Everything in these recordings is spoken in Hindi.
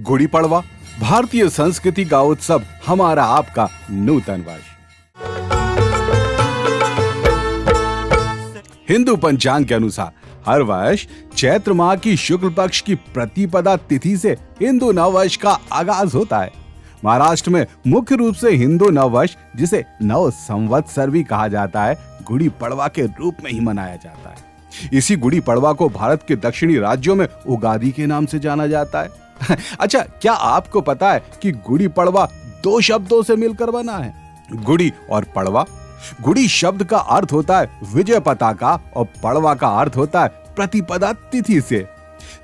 गुड़ी पड़वा भारतीय संस्कृति का उत्सव, हमारा आपका नूतन वर्ष। हिंदू पंचांग के अनुसार हर वर्ष चैत्र माह की शुक्ल पक्ष की प्रतिपदा तिथि से हिंदू नववर्ष का आगाज होता है। महाराष्ट्र में मुख्य रूप से हिंदू नववर्ष, जिसे नव संवत्सर भी कहा जाता है, गुड़ी पड़वा के रूप में ही मनाया जाता है। इसी गुड़ी पड़वा को भारत के दक्षिणी राज्यों में उगादि के नाम से जाना जाता है। अच्छा, क्या आपको पता है कि गुड़ी पड़वा दो शब्दों से मिलकर बना है, गुड़ी और पड़वा। गुड़ी शब्द का अर्थ होता है विजय पताका और पड़वा का अर्थ होता है प्रतिपदा तिथि से।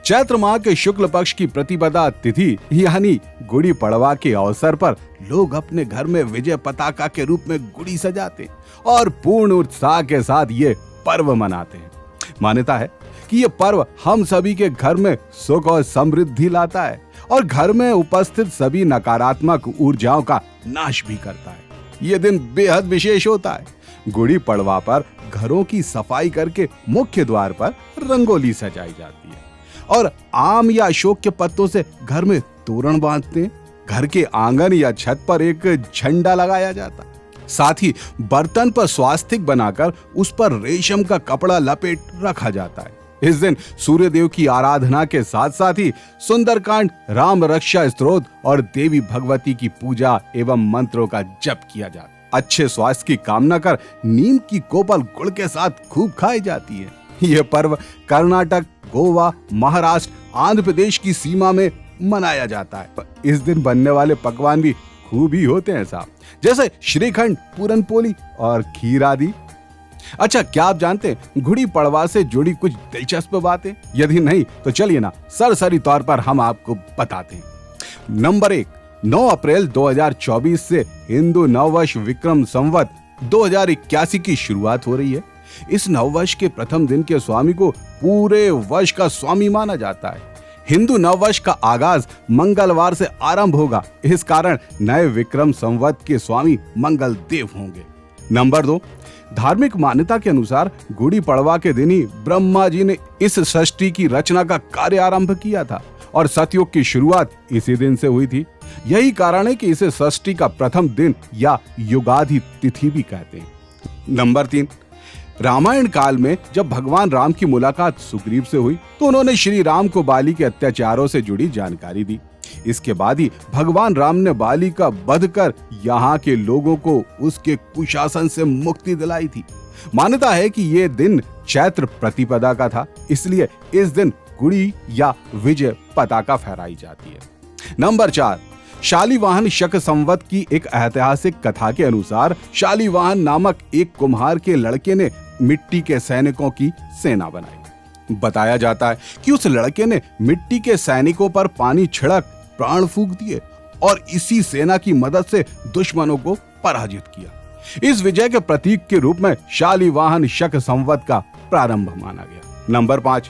चैत्र माह के शुक्ल पक्ष की प्रतिपदा तिथि यानी गुड़ी पड़वा के अवसर पर लोग अपने घर में विजय पताका के रूप में गुड़ी सजाते और पूर्ण उत्साह के साथ ये पर्व मनाते हैं। मान्यता है कि ये पर्व हम सभी के घर में सुख और समृद्धि लाता है और घर में उपस्थित सभी नकारात्मक ऊर्जाओं का नाश भी करता है। ये दिन बेहद विशेष होता है। गुड़ी पड़वा पर घरों की सफाई करके मुख्य द्वार पर रंगोली सजाई जाती है और आम या अशोक के पत्तों से घर में तोरण बांधते हैं। घर के आंगन या छत पर एक झंडा लगाया जाता है। साथ ही बर्तन पर स्वास्तिक बनाकर उस पर रेशम का कपड़ा लपेट रखा जाता है। इस दिन सूर्य देव की आराधना के साथ साथ ही सुंदरकांड, राम रक्षा स्तोत्र और देवी भगवती की पूजा एवं मंत्रों का जप किया जाता है। अच्छे स्वास्थ्य की कामना कर नीम की कोपल गुड़ के साथ खूब खाई जाती है। यह पर्व कर्नाटक, गोवा, महाराष्ट्र, आंध्र प्रदेश की सीमा में मनाया जाता है। इस दिन बनने वाले पकवान भी खूब ही होते हैं साहब, जैसे श्रीखंड, पूरनपोली और खीर आदि। अच्छा, क्या आप जानते हैं गुड़ी पड़वा से जुड़ी कुछ दिलचस्प बातें? यदि नहीं तो चलिए ना सरसरी तौर पर हम आपको बताते हैं। नंबर 1, 9 अप्रैल 2024 से हिंदू नववर्ष विक्रम संवत 2081 की शुरुआत हो रही है। इस नववर्ष के प्रथम दिन के स्वामी को पूरे वर्ष का स्वामी माना जाता है। हिंदू नववर्ष का आगाज मंगलवार से आरंभ होगा, इस कारण नए विक्रम संवत के स्वामी मंगल देव होंगे। नंबर 2, धार्मिक मान्यता के अनुसार गुड़ी पड़वा के दिन ही ब्रह्मा जी ने इस सृष्टि की रचना का कार्य आरंभ किया था और सतयुग की शुरुआत इसी दिन से हुई थी। यही कारण है कि इसे सृष्टि का प्रथम दिन या युगादि तिथि भी कहते हैं। नंबर 3, रामायण काल में जब भगवान राम की मुलाकात सुग्रीव से हुई तो उन्होंने श्री राम को बाली के अत्याचारों से जुड़ी जानकारी दी। इसके बाद ही भगवान राम ने बाली का वध कर यहाँ के लोगों को उसके कुशासन से मुक्ति दिलाई थी। मान्यता है कि ये दिन चैत्र प्रतिपदा का था, इसलिए इस दिन गुड़ी या विजय पताका फहराई जाती है। नंबर 4, शालिवाहन शक संवत की एक ऐतिहासिक कथा के अनुसार शालिवाहन नामक एक कुम्हार के लड़के ने मिट्टी के सैनिकों की सेना बनाई। बताया जाता है कि उस लड़के ने मिट्टी के सैनिकों पर पानी छिड़क प्राण फूंक दिए और इसी सेना की मदद से दुश्मनों को पराजित किया। इस विजय के प्रतीक के रूप में शालिवाहन शक संवत का प्रारंभ माना गया। नंबर 5,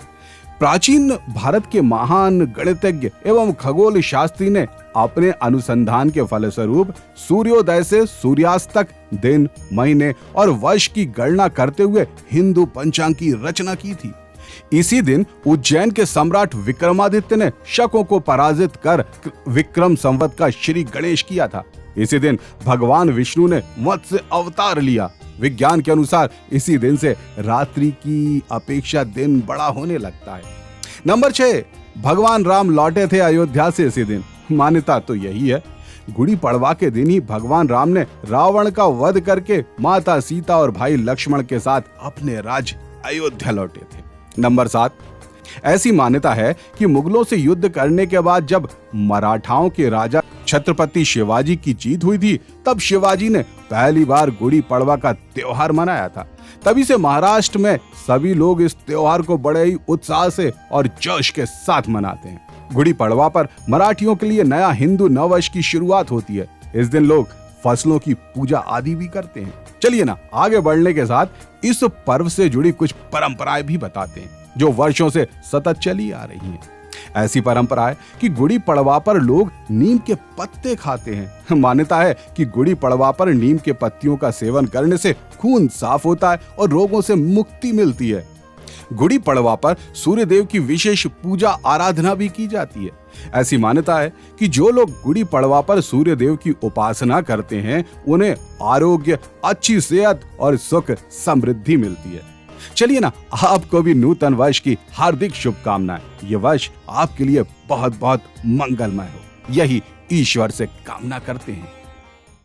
प्राचीन भारत के महान गणितज्ञ एवं खगोल शास्त्री ने अपने अनुसंधान के फलस्वरूप सूर्योदय से सूर्यास्त तक दिन, महीने और वर्ष की गणना करते हुए हिंदू पंचांग की रचना की थी। इसी दिन उज्जैन के सम्राट विक्रमादित्य ने शकों को पराजित कर विक्रम संवत का श्री गणेश किया था। इसी दिन भगवान विष्णु ने मत्स्य अवतार लिया। विज्ञान के अनुसार इसी दिन से रात्रि की अपेक्षा दिन बड़ा होने लगता है। नंबर 6, भगवान राम लौटे थे अयोध्या से इसी दिन। मान्यता तो यही है, गुड़ी पड़वा के दिन ही भगवान राम ने रावण का वध करके माता सीता और भाई लक्ष्मण के साथ अपने राज्य अयोध्या लौटे थे। नंबर 7, ऐसी मान्यता है कि मुगलों से युद्ध करने के बाद जब मराठाओं के राजा छत्रपति शिवाजी की जीत हुई थी, तब शिवाजी ने पहली बार गुड़ी पड़वा का त्योहार मनाया था। तभी से महाराष्ट्र में सभी लोग इस त्योहार को बड़े ही उत्साह से और जोश के साथ मनाते हैं। गुड़ी पड़वा पर मराठियों के लिए नया हिंदू नववर्ष की शुरुआत होती है। इस दिन लोग फसलों की पूजा आदि भी करते हैं। चलिए ना आगे बढ़ने के साथ इस पर्व से जुड़ी कुछ परंपराएं भी बताते हैं जो वर्षों से सतत चली आ रही हैं। ऐसी परंपरा है कि गुड़ी पड़वा पर लोग नीम के पत्ते खाते हैं। मान्यता है कि गुड़ी पड़वा पर नीम के पत्तियों का सेवन करने से खून साफ होता है और रोगों से मुक्ति मिलती है। गुड़ी पड़वा पर सूर्य देव की विशेष पूजा आराधना भी की जाती है। ऐसी मान्यता है कि जो लोग गुड़ी पड़वा पर सूर्य देव की उपासना करते हैं उन्हें आरोग्य, अच्छी सेहत और सुख समृद्धि मिलती है। चलिए ना, आपको भी नूतन वर्ष की हार्दिक शुभकामनाएं। ये वर्ष आपके लिए बहुत बहुत मंगलमय हो, यही ईश्वर से कामना करते हैं।